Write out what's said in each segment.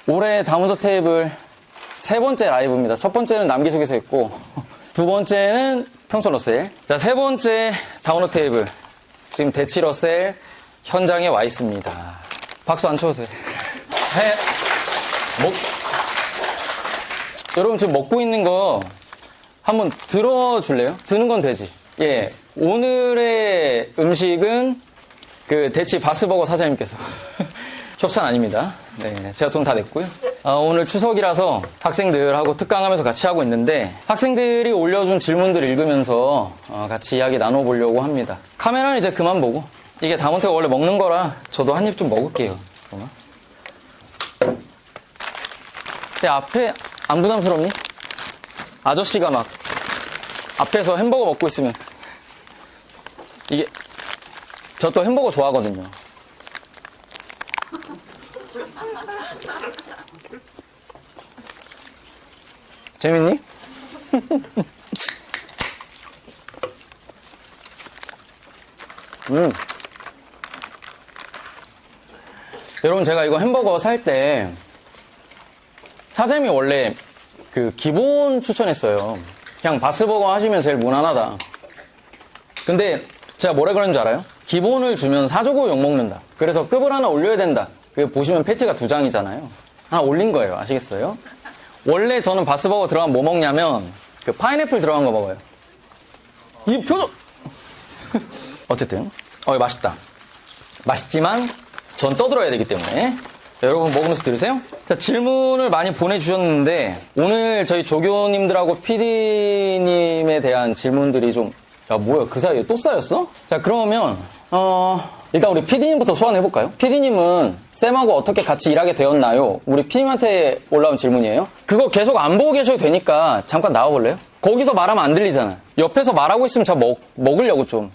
올해 다운로드 테이블 세 번째 라이브입니다. 첫 번째는 남기숙에서 했고, 두 번째는 평소 러셀. 자, 세 번째 다운로드 테이블. 지금 대치 러셀 현장에 와 있습니다. 박수 안 쳐도 돼. 여러분 지금 먹고 있는 거 한번 들어줄래요? 드는 건 되지. 예. 오늘의 음식은 그 대치 바스버거 사장님께서. 협찬 아닙니다. 네, 제가 돈 다 냈고요. 오늘 추석이라서 학생들하고 특강하면서 같이 하고 있는데 학생들이 올려준 질문들 읽으면서 같이 이야기 나눠보려고 합니다. 카메라는 이제 그만 보고 이게 다몬테가 원래 먹는 거라 저도 한 입 좀 먹을게요. 잠깐만. 내 앞에 안 부담스럽니? 아저씨가 막 앞에서 햄버거 먹고 있으면 이게 저 또 햄버거 좋아하거든요. 재밌니? 여러분 제가 이거 햄버거 살 때 사장님이 원래 그 기본 추천했어요. 그냥 바스버거 하시면 제일 무난하다. 근데 제가 뭐라 그러는 줄 알아요? 기본을 주면 사주고 욕먹는다. 그래서 급을 하나 올려야 된다. 보시면 패티가 2장이잖아요. 하나 올린 거예요. 아시겠어요? 원래 저는 바스버거 들어가면 뭐 먹냐면 그 파인애플 들어간 거 먹어요. 이 표정 어쨌든 맛있다. 맛있지만 전 떠들어야 되기 때문에 여러분 먹으면서 들으세요. 자, 질문을 많이 보내주셨는데 오늘 저희 조교님들하고 PD님에 대한 질문들이 좀 뭐야 그 사이에 또 쌓였어? 자 그러면 일단 우리 PD님부터 소환해볼까요? PD님은 쌤하고 어떻게 같이 일하게 되었나요? 우리 PD님한테 올라온 질문이에요. 그거 계속 안 보고 계셔도 되니까 잠깐 나와볼래요? 거기서 말하면 안 들리잖아. 옆에서 말하고 있으면 저 먹으려고 좀.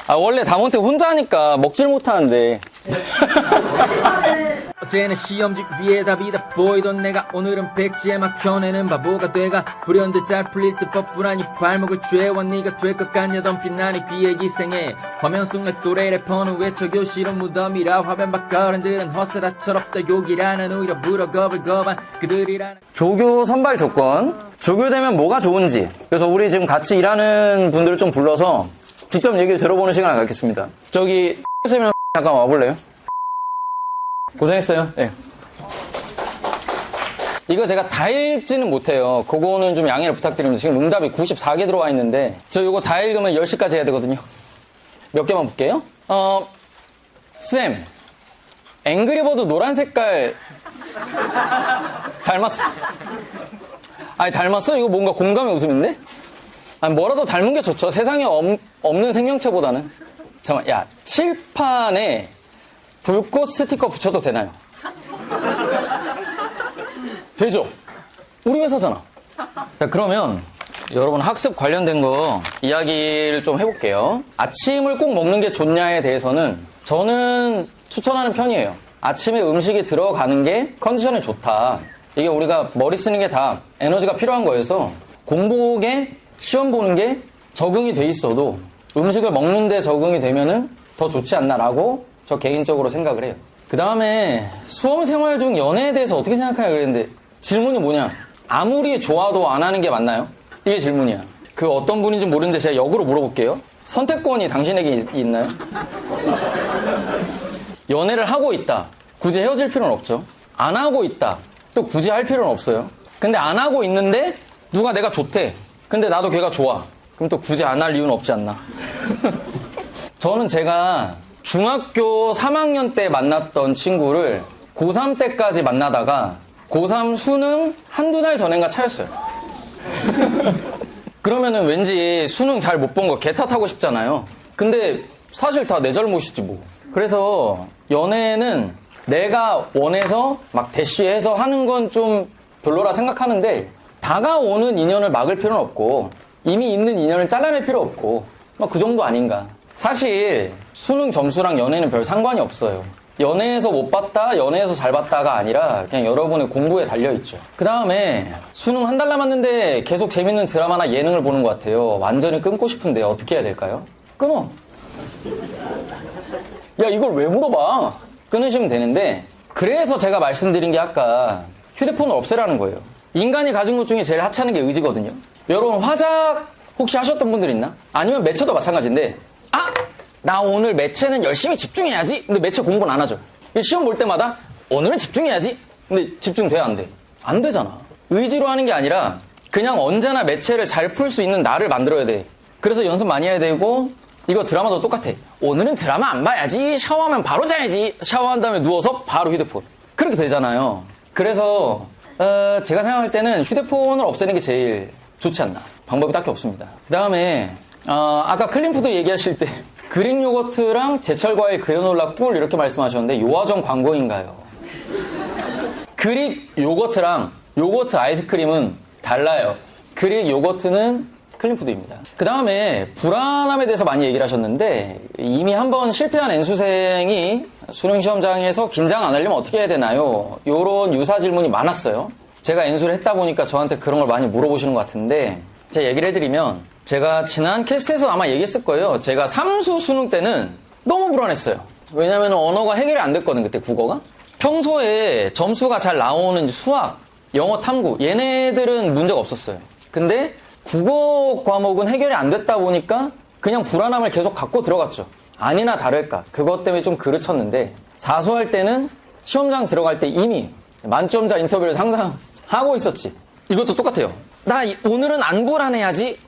원래 다몬테 혼자 하니까 먹질 못하는데. 어제는 시험지 위에 답이 다 보이던 내가 오늘은 백지에 막혀내는 바보가 돼가 불현듯 잘 풀릴 듯 뻔뻔하니 발목을 죄와 네가 될 것 같냐 덤핀 나니 귀에 기생해 화면 속 내 또래 래퍼는 외쳐 교실은 무덤이라 화면 밖 어른들은 허스라 철없다 욕이라는 오히려 불어 거불거반 그들이라는 조교 선발 조건 조교되면 뭐가 좋은지 그래서 우리 지금 같이 일하는 분들을 좀 불러서 직접 얘기를 들어보는 시간을 갖겠습니다. 저기 쌤이랑 잠깐 와볼래요? 고생했어요. 네. 이거 제가 다 읽지는 못해요. 그거는 좀 양해를 부탁드립니다. 지금 응답이 94개 들어와 있는데 저 이거 다 읽으면 10시까지 해야 되거든요. 몇 개만 볼게요. 쌤 앵그리버드 노란 색깔 닮았어. 아니 닮았어? 이거 뭔가 공감의 웃음인데? 아니 뭐라도 닮은 게 좋죠. 세상에 없는 생명체보다는. 잠깐만 야 칠판에 불꽃 스티커 붙여도 되나요? 되죠? 우리 회사잖아. 자, 그러면 여러분 학습 관련된 거 이야기를 좀 해볼게요. 아침을 꼭 먹는 게 좋냐에 대해서는 저는 추천하는 편이에요. 아침에 음식이 들어가는 게 컨디션에 좋다. 이게 우리가 머리 쓰는 게 다 에너지가 필요한 거여서 공복에 시험 보는 게 적응이 돼 있어도 음식을 먹는데 적응이 되면은 더 좋지 않나라고 저 개인적으로 생각을 해요. 그 다음에 수험생활 중 연애에 대해서 어떻게 생각하냐 그랬는데 질문이 뭐냐? 아무리 좋아도 안 하는 게 맞나요? 이게 질문이야. 그 어떤 분인지 모르는데 제가 역으로 물어볼게요. 선택권이 당신에게 있나요? 연애를 하고 있다. 굳이 헤어질 필요는 없죠. 안 하고 있다. 또 굳이 할 필요는 없어요. 근데 안 하고 있는데 누가 내가 좋대. 근데 나도 걔가 좋아. 그럼 또 굳이 안 할 이유는 없지 않나? 저는 제가 중학교 3학년 때 만났던 친구를 고3 때까지 만나다가 고3 수능 한두 달 전인가 차였어요. 그러면은 왠지 수능 잘 못 본 거 개 탓하고 싶잖아요. 근데 사실 다 내 잘못이지 뭐. 그래서 연애는 내가 원해서 막 대쉬해서 하는 건 좀 별로라 생각하는데 다가오는 인연을 막을 필요는 없고 이미 있는 인연을 잘라낼 필요 없고 막 그 정도 아닌가. 사실 수능 점수랑 연애는 별 상관이 없어요. 연애에서 못 봤다, 연애에서 잘 봤다가 아니라 그냥 여러분의 공부에 달려있죠. 그 다음에 수능 한 달 남았는데 계속 재밌는 드라마나 예능을 보는 것 같아요. 완전히 끊고 싶은데 어떻게 해야 될까요? 끊어. 야 야, 이걸 왜 물어봐? 끊으시면 되는데, 그래서 제가 말씀드린 게 아까 휴대폰을 없애라는 거예요. 인간이 가진 것 중에 제일 하찮은 게 의지거든요. 여러분, 화작 혹시 하셨던 분들 있나? 아니면 매체도 마찬가지인데, 나 오늘 매체는 열심히 집중해야지. 근데 매체 공부는 안 하죠. 시험 볼 때마다 오늘은 집중해야지. 근데 집중돼, 안 돼? 안 되잖아. 의지로 하는 게 아니라 그냥 언제나 매체를 잘 풀 수 있는 나를 만들어야 돼. 그래서 연습 많이 해야 되고, 이거 드라마도 똑같아. 오늘은 드라마 안 봐야지. 샤워하면 바로 자야지. 샤워한 다음에 누워서 바로 휴대폰. 그렇게 되잖아요. 그래서 제가 생각할 때는 휴대폰을 없애는 게 제일 좋지 않나. 방법이 딱히 없습니다. 그 다음에 아까 클린푸드 얘기하실 때 그릭 요거트랑 제철과일 그래놀라 꿀 이렇게 말씀하셨는데 요아정 광고인가요? 그릭 요거트랑 요거트 아이스크림은 달라요. 그릭 요거트는 클린푸드입니다. 그 다음에 불안함에 대해서 많이 얘기를 하셨는데 이미 한번 실패한 N수생이 수능시험장에서 긴장 안 하려면 어떻게 해야 되나요? 요런 유사 질문이 많았어요. 제가 N수를 했다 보니까 저한테 그런 걸 많이 물어보시는 것 같은데 제가 얘기를 해드리면 제가 지난 캐스트에서 아마 얘기했을 거예요. 제가 삼수 수능 때는 너무 불안했어요. 왜냐면 언어가 해결이 안 됐거든, 그때 국어가. 평소에 점수가 잘 나오는 수학, 영어 탐구 얘네들은 문제가 없었어요. 근데 국어 과목은 해결이 안 됐다 보니까 그냥 불안함을 계속 갖고 들어갔죠. 아니나 다를까 그것 때문에 좀 그르쳤는데 사수할 때는 시험장 들어갈 때 이미 만점자 인터뷰를 상상하고 있었지. 이것도 똑같아요. 나 오늘은 안 불안해야지.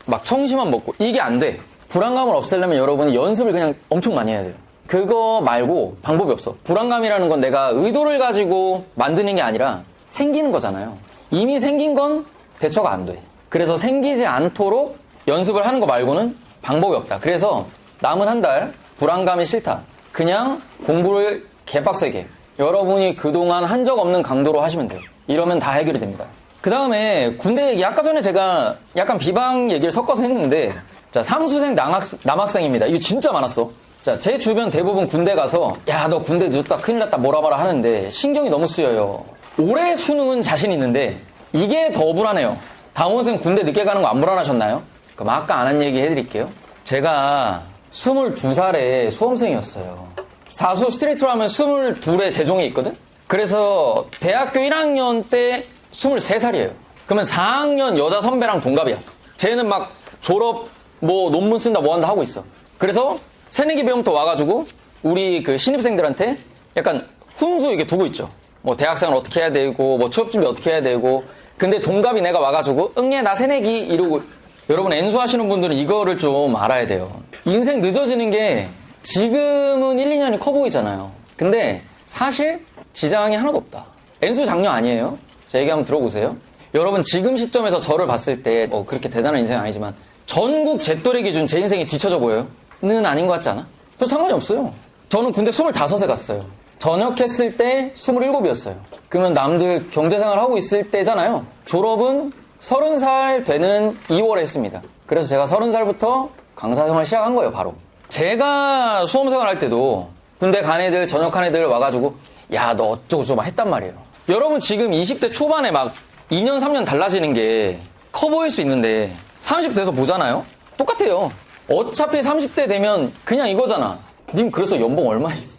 막 청심환 먹고 이게 안 돼. 불안감을 없애려면 여러분이 연습을 그냥 엄청 많이 해야 돼요. 그거 말고 방법이 없어. 불안감이라는 건 내가 의도를 가지고 만드는 게 아니라 생기는 거잖아요. 이미 생긴 건 대처가 안 돼. 그래서 생기지 않도록 연습을 하는 거 말고는 방법이 없다. 그래서 남은 한 달 불안감이 싫다. 그냥 공부를 개빡세게 여러분이 그동안 한 적 없는 강도로 하시면 돼요. 이러면 다 해결이 됩니다. 그 다음에 군대 얘기, 아까 전에 제가 약간 비방 얘기를 섞어서 했는데, 자, 삼수생 남학생입니다. 이거 진짜 많았어. 자, 제 주변 대부분 군대 가서, 야, 너 군대 늦었다, 큰일 났다, 뭐라 뭐라 하는데, 신경이 너무 쓰여요. 올해 수능은 자신 있는데, 이게 더 불안해요. 다원생 군대 늦게 가는 거 안 불안하셨나요? 그럼 아까 안 한 얘기 해드릴게요. 제가 22살에 수험생이었어요. 사수 스트레이트로 하면 22에 재종이 있거든? 그래서 대학교 1학년 때 23살이에요. 그러면 4학년 여자 선배랑 동갑이야. 쟤는 막 졸업, 논문 쓴다, 뭐 한다 하고 있어. 그래서 새내기 배움부터 와가지고 우리 그 신입생들한테 약간 훈수 이렇게 두고 있죠. 대학생을 어떻게 해야 되고, 취업 준비 어떻게 해야 되고. 근데 동갑이 내가 와가지고, 응애, 나 새내기, 이러고. 여러분, N수 하시는 분들은 이거를 좀 알아야 돼요. 인생 늦어지는 게 지금은 1, 2년이 커 보이잖아요. 근데 사실 지장이 하나도 없다. N수 장려 아니에요? 제 얘기 한번 들어보세요. 여러분, 지금 시점에서 저를 봤을 때, 그렇게 대단한 인생은 아니지만, 전국 제 또래 기준 제 인생이 뒤쳐져 보여요? 는 아닌 것 같지 않아? 저 상관이 없어요. 저는 군대 25에 갔어요. 전역했을 때 27이었어요. 그러면 남들 경제생활 하고 있을 때잖아요. 졸업은 30살 되는 2월에 했습니다. 그래서 제가 30살부터 강사생활 시작한 거예요, 바로. 제가 수험생활 할 때도 군대 간 애들, 전역한 애들 와가지고, 야, 너 어쩌고저쩌고 했단 말이에요. 여러분 지금 20대 초반에 막 2년, 3년 달라지는 게 커 보일 수 있는데 30 돼서 보잖아요? 똑같아요. 어차피 30대 되면 그냥 이거잖아. 님 그래서 연봉 얼마니?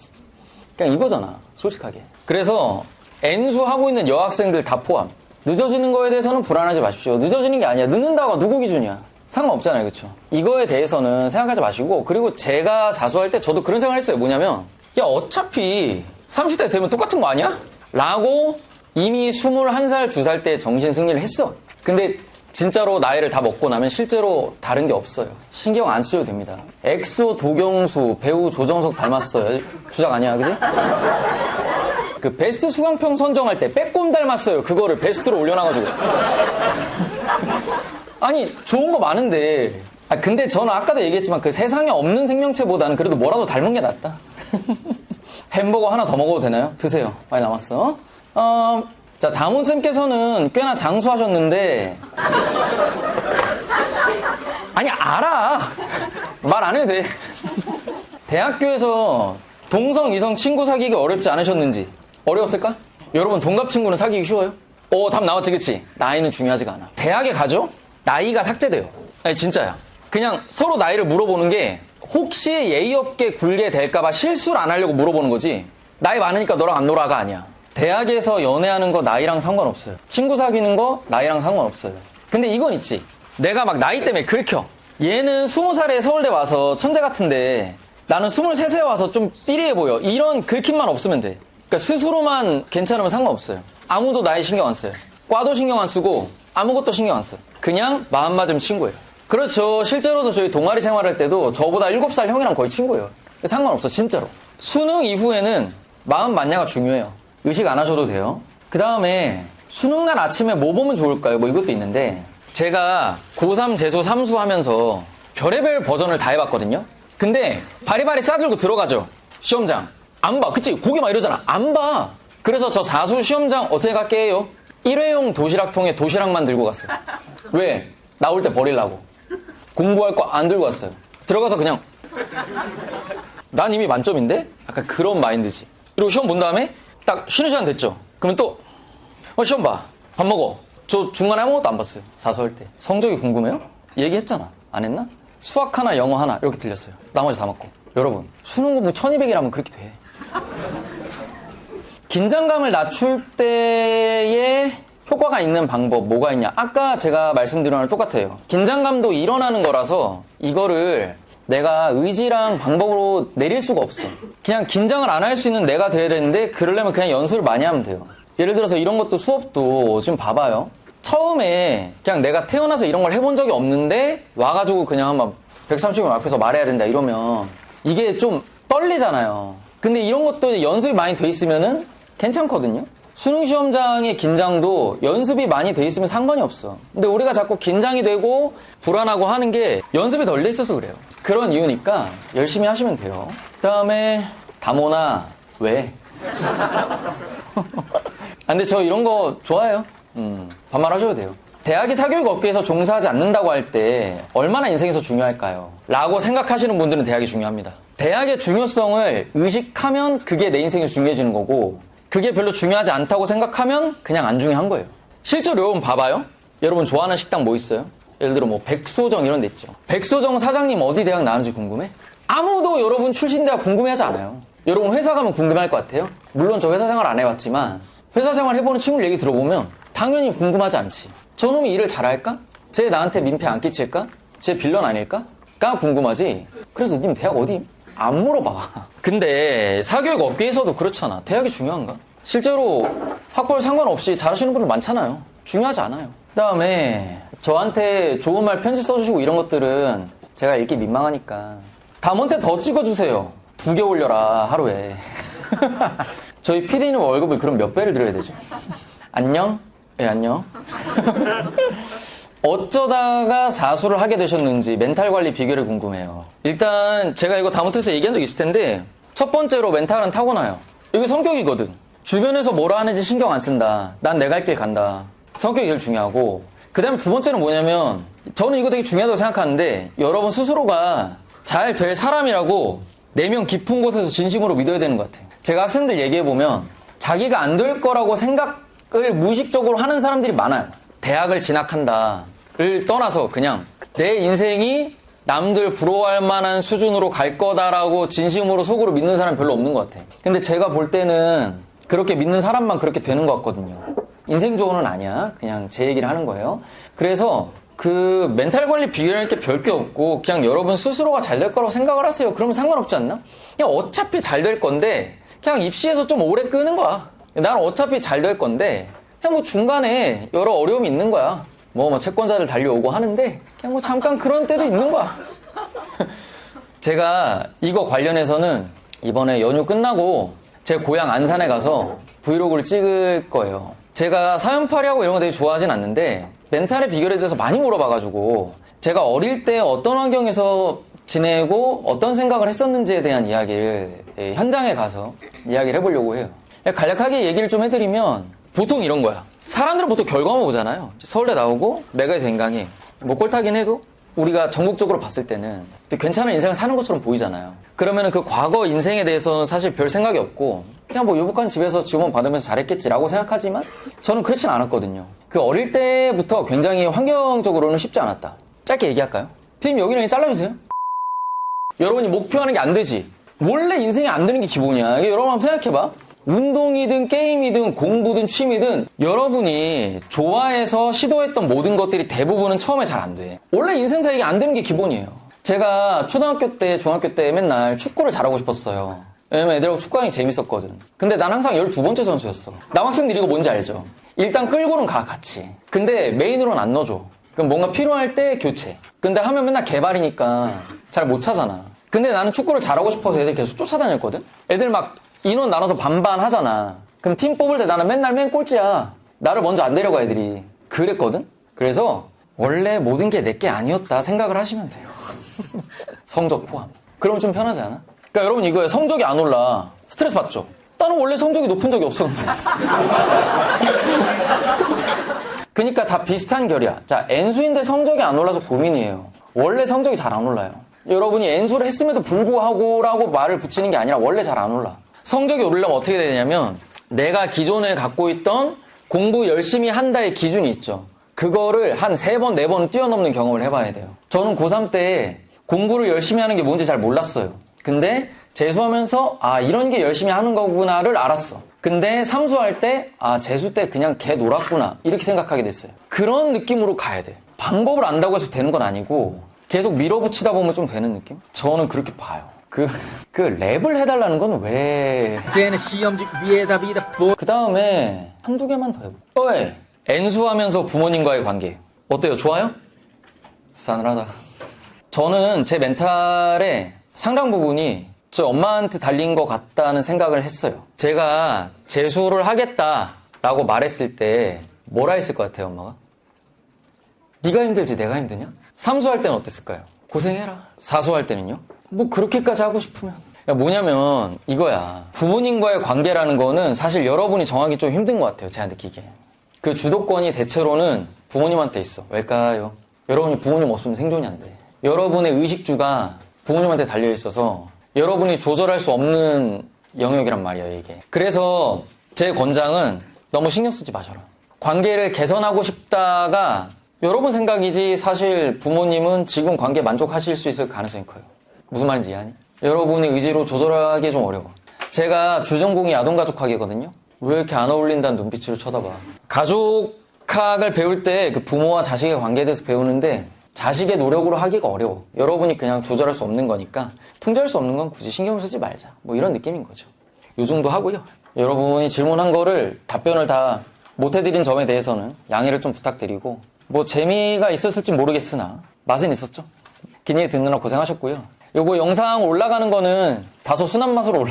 그냥 이거잖아, 솔직하게. 그래서 N수 하고 있는 여학생들 다 포함. 늦어지는 거에 대해서는 불안하지 마십시오. 늦어지는 게 아니야. 늦는다고 누구 기준이야? 상관없잖아요, 그쵸? 이거에 대해서는 생각하지 마시고, 그리고 제가 자수할 때 저도 그런 생각을 했어요. 뭐냐면, 야, 어차피 30대 되면 똑같은 거 아니야? 라고 이미 21살, 2살 때 정신 승리를 했어. 근데 진짜로 나이를 다 먹고 나면 실제로 다른 게 없어요. 신경 안 쓰셔도 됩니다. 엑소 도경수, 배우 조정석 닮았어요. 주작 아니야, 그지? 그 베스트 수강평 선정할 때 빼꼼 닮았어요. 그거를 베스트로 올려놔가지고. 아니, 좋은 거 많은데. 근데 저는 아까도 얘기했지만 그 세상에 없는 생명체보다는 그래도 뭐라도 닮은 게 낫다. 햄버거 하나 더 먹어도 되나요? 드세요. 많이 남았어. 자, 다문쌤께서는 꽤나 장수하셨는데. 아니, 알아. 말 안 해도 돼. 대학교에서 동성, 이성 친구 사귀기 어렵지 않으셨는지. 어려웠을까? 여러분, 동갑 친구는 사귀기 쉬워요? 답 나왔지, 그치? 나이는 중요하지가 않아. 대학에 가죠? 나이가 삭제돼요. 아니, 진짜야. 그냥 서로 나이를 물어보는 게 혹시 예의 없게 굴게 될까봐 실수를 안 하려고 물어보는 거지. 나이 많으니까 너랑 안 놀아가 아니야. 대학에서 연애하는 거 나이랑 상관없어요. 친구 사귀는 거 나이랑 상관없어요. 근데 이건 있지. 내가 막 나이 때문에 긁혀. 얘는 20살에 서울대 와서 천재 같은데 나는 23세에 와서 좀 삐리해 보여. 이런 긁힘만 없으면 돼. 그러니까 스스로만 괜찮으면 상관없어요. 아무도 나이 신경 안 써요. 과도 신경 안 쓰고 아무것도 신경 안 써. 그냥 마음 맞으면 친구예요. 그렇죠. 실제로도 저희 동아리 생활할 때도 저보다 7살 형이랑 거의 친구예요. 상관없어, 진짜로. 수능 이후에는 마음 맞냐가 중요해요. 의식 안 하셔도 돼요. 그 다음에 수능날 아침에 뭐 보면 좋을까요? 뭐 이것도 있는데 제가 고3 재수 3수 하면서 별의별 버전을 다 해봤거든요. 근데 바리바리 싸들고 들어가죠. 시험장. 안 봐. 그치? 고기 막 이러잖아. 안 봐. 그래서 저 4수 시험장 어떻게 갈게 해요? 일회용 도시락통에 도시락만 들고 갔어요. 왜? 나올 때 버리려고. 공부할 거 안 들고 왔어요. 들어가서 그냥 난 이미 만점인데? 약간 그런 마인드지. 그리고 시험 본 다음에 딱 쉬는 시간 됐죠? 그러면 또 시험 봐. 밥 먹어. 저 중간에 아무것도 안 봤어요. 사수할 때. 성적이 궁금해요? 얘기했잖아. 안 했나? 수학 하나, 영어 하나 이렇게 들렸어요. 나머지 다 맞고. 여러분, 수능 공부 1200이라면 그렇게 돼. 긴장감을 낮출 때에 효과가 있는 방법 뭐가 있냐? 아까 제가 말씀드린 거랑 똑같아요. 긴장감도 일어나는 거라서 이거를 내가 의지랑 방법으로 내릴 수가 없어. 그냥 긴장을 안 할 수 있는 내가 돼야 되는데 그러려면 그냥 연습을 많이 하면 돼요. 예를 들어서 이런 것도 수업도 지금 봐봐요. 처음에 그냥 내가 태어나서 이런 걸 해본 적이 없는데 와가지고 그냥 막 130명 앞에서 말해야 된다 이러면 이게 좀 떨리잖아요. 근데 이런 것도 연습이 많이 돼 있으면은 괜찮거든요. 수능 시험장의 긴장도 연습이 많이 돼 있으면 상관이 없어. 근데 우리가 자꾸 긴장이 되고 불안하고 하는 게 연습이 덜 돼 있어서 그래요. 그런 이유니까 열심히 하시면 돼요. 그 다음에 다모나 왜? 근데 저 이런 거 좋아해요. 반말하셔도 돼요. 대학이 사교육 업계에서 종사하지 않는다고 할 때 얼마나 인생에서 중요할까요? 라고 생각하시는 분들은 대학이 중요합니다. 대학의 중요성을 의식하면 그게 내 인생에 중요해지는 거고 그게 별로 중요하지 않다고 생각하면 그냥 안 중요한 거예요. 실제로 여러분 봐봐요. 여러분 좋아하는 식당 뭐 있어요? 예를 들어 뭐 백소정 이런 데 있죠. 백소정 사장님 어디 대학 나왔는지 궁금해? 아무도 여러분 출신 대학 궁금해하지 않아요. 여러분 회사 가면 궁금할 것 같아요? 물론 저 회사 생활 안 해봤지만 회사 생활 해보는 친구들 얘기 들어보면 당연히 궁금하지 않지. 저놈이 일을 잘할까? 쟤 나한테 민폐 안 끼칠까? 쟤 빌런 아닐까? 가 궁금하지. 그래서 님 대학 어디? 안 물어봐. 근데 사교육 업계에서도 그렇잖아. 대학이 중요한가? 실제로 학벌 상관없이 잘하시는 분들 많잖아요. 중요하지 않아요. 그 다음에 저한테 좋은 말 편지 써주시고 이런 것들은 제가 읽기 민망하니까 담원테 더 찍어주세요. 2개 올려라 하루에. 저희 PD님 월급을 그럼 몇 배를 드려야 되죠? 안녕? 예, 안녕. 어쩌다가 사수를 하게 되셨는지 멘탈 관리 비결이 궁금해요. 일단 제가 이거 다못해서 얘기한 적 있을 텐데 첫 번째로 멘탈은 타고나요. 이게 성격이거든. 주변에서 뭐라 하는지 신경 안 쓴다. 난 내 갈 길 간다. 성격이 제일 중요하고 그 다음에 두 번째는 뭐냐면 저는 이거 되게 중요하다고 생각하는데 여러분 스스로가 잘 될 사람이라고 내면 깊은 곳에서 진심으로 믿어야 되는 것 같아요. 제가 학생들 얘기해보면 자기가 안 될 거라고 생각을 무의식적으로 하는 사람들이 많아요. 대학을 진학한다를 떠나서 그냥 내 인생이 남들 부러워할 만한 수준으로 갈 거다라고 진심으로 속으로 믿는 사람 별로 없는 것 같아. 근데 제가 볼 때는 그렇게 믿는 사람만 그렇게 되는 것 같거든요. 인생 조언은 아니야. 그냥 제 얘기를 하는 거예요. 그래서 그 멘탈 관리 비결할 게 별 게 없고 그냥 여러분 스스로가 잘 될 거라고 생각을 하세요. 그러면 상관없지 않나? 그냥 어차피 잘 될 건데 그냥 입시에서 좀 오래 끄는 거야. 나는 어차피 잘 될 건데 그냥 뭐 중간에 여러 어려움이 있는 거야. 뭐 채권자들 달려오고 하는데 그냥 뭐 잠깐 그런 때도 있는 거야. 제가 이거 관련해서는 이번에 연휴 끝나고 제 고향 안산에 가서 브이로그를 찍을 거예요. 제가 사연팔이하고 이런 거 되게 좋아하진 않는데 멘탈의 비결에 대해서 많이 물어봐가지고 제가 어릴 때 어떤 환경에서 지내고 어떤 생각을 했었는지에 대한 이야기를 현장에 가서 이야기를 해보려고 해요. 간략하게 얘기를 좀 해드리면 보통 이런 거야. 사람들은 보통 결과만 보잖아요. 서울대 나오고 내가 생강이 뭐 꼴타긴 해도 우리가 전국적으로 봤을 때는 괜찮은 인생을 사는 것처럼 보이잖아요. 그러면은 그 과거 인생에 대해서는 사실 별 생각이 없고 그냥 뭐 유복한 집에서 지원 받으면서 잘했겠지라고 생각하지만 저는 그렇진 않았거든요. 그 어릴 때부터 굉장히 환경적으로는 쉽지 않았다. 짧게 얘기할까요? 피디님 여기는 잘라주세요. 여러분이 목표하는 게 안 되지. 원래 인생에 안 되는 게 기본이야. 여러분 한번 생각해봐. 운동이든 게임이든 공부든 취미든 여러분이 좋아해서 시도했던 모든 것들이 대부분은 처음에 잘 안 돼. 원래 인생사 이게 안 되는 게 기본이에요. 제가 초등학교 때, 중학교 때 맨날 축구를 잘하고 싶었어요. 왜냐면 애들하고 축구하는 게 재밌었거든. 근데 난 항상 12번째 선수였어. 남학생들이 이거 뭔지 알죠? 일단 끌고는 가, 같이. 근데 메인으로는 안 넣어줘. 그럼 뭔가 필요할 때 교체. 근데 하면 맨날 개발이니까 잘 못 차잖아. 근데 나는 축구를 잘하고 싶어서 애들 계속 쫓아다녔거든? 애들 막 인원 나눠서 반반 하잖아. 그럼 팀 뽑을 때 나는 맨날 맨 꼴찌야. 나를 먼저 안 데려가 애들이. 그랬거든? 그래서 원래 모든 게 내 게 아니었다 생각을 하시면 돼요. 성적 포함. 그럼 좀 편하지 않아? 그러니까 여러분 이거에 성적이 안 올라. 스트레스 받죠? 나는 원래 성적이 높은 적이 없었는데. 그러니까 다 비슷한 결이야. 자, N수인데 성적이 안 올라서 고민이에요. 원래 성적이 잘 안 올라요. 여러분이 N수를 했음에도 불구하고라고 말을 붙이는 게 아니라 원래 잘 안 올라. 성적이 오르려면 어떻게 되냐면 내가 기존에 갖고 있던 공부 열심히 한다의 기준이 있죠. 그거를 한 3번, 4번 뛰어넘는 경험을 해봐야 돼요. 저는 고3 때 공부를 열심히 하는 게 뭔지 잘 몰랐어요. 근데 재수하면서 아 이런 게 열심히 하는 거구나를 알았어. 근데 삼수할 때 아 재수 때 그냥 개 놀았구나 이렇게 생각하게 됐어요. 그런 느낌으로 가야 돼. 방법을 안다고 해서 되는 건 아니고 계속 밀어붙이다 보면 좀 되는 느낌? 저는 그렇게 봐요. 그 랩을 해달라는 건 왜... 쟤는 시험지 위에다 비다 보이. 그 다음에 한두 개만 더 해볼게요. 네. N수하면서 부모님과의 관계 어때요? 좋아요? 싸늘하다. 저는 제 멘탈의 상당 부분이 저 엄마한테 달린 것 같다는 생각을 했어요. 제가 재수를 하겠다라고 말했을 때 뭐라 했을 것 같아요, 엄마가? 네가 힘들지 내가 힘드냐? 삼수할 때는 어땠을까요? 고생해라. 사수할 때는요? 뭐 그렇게까지 하고 싶으면 뭐냐면 이거야. 부모님과의 관계라는 거는 사실 여러분이 정하기 좀 힘든 것 같아요. 제가 느끼기에. 그 주도권이 대체로는 부모님한테 있어. 왜일까요? 여러분이 부모님 없으면 생존이 안 돼. 여러분의 의식주가 부모님한테 달려있어서 여러분이 조절할 수 없는 영역이란 말이에요, 이게. 그래서 제 권장은 너무 신경 쓰지 마셔라. 관계를 개선하고 싶다가 여러분 생각이지 사실 부모님은 지금 관계 만족하실 수 있을 가능성이 커요. 무슨 말인지 이해하니? 여러분의 의지로 조절하기 좀 어려워. 제가 주전공이 아동가족학이거든요. 왜 이렇게 안 어울린다는 눈빛으로 쳐다봐. 가족학을 배울 때 그 부모와 자식의 관계에 대해서 배우는데 자식의 노력으로 하기가 어려워. 여러분이 그냥 조절할 수 없는 거니까 통제할 수 없는 건 굳이 신경을 쓰지 말자. 뭐 이런 느낌인 거죠. 요 정도 하고요. 여러분이 질문한 거를 답변을 다 못해드린 점에 대해서는 양해를 좀 부탁드리고 뭐 재미가 있었을지 모르겠으나 맛은 있었죠. 기니에 듣느라 고생하셨고요. 요거 영상 올라가는 거는 다소 순한 맛으로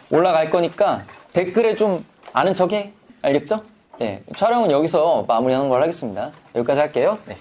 올라갈 거니까 댓글에 좀 아는 척해. 알겠죠? 네, 촬영은 여기서 마무리하는 걸로 하겠습니다. 여기까지 할게요. 네.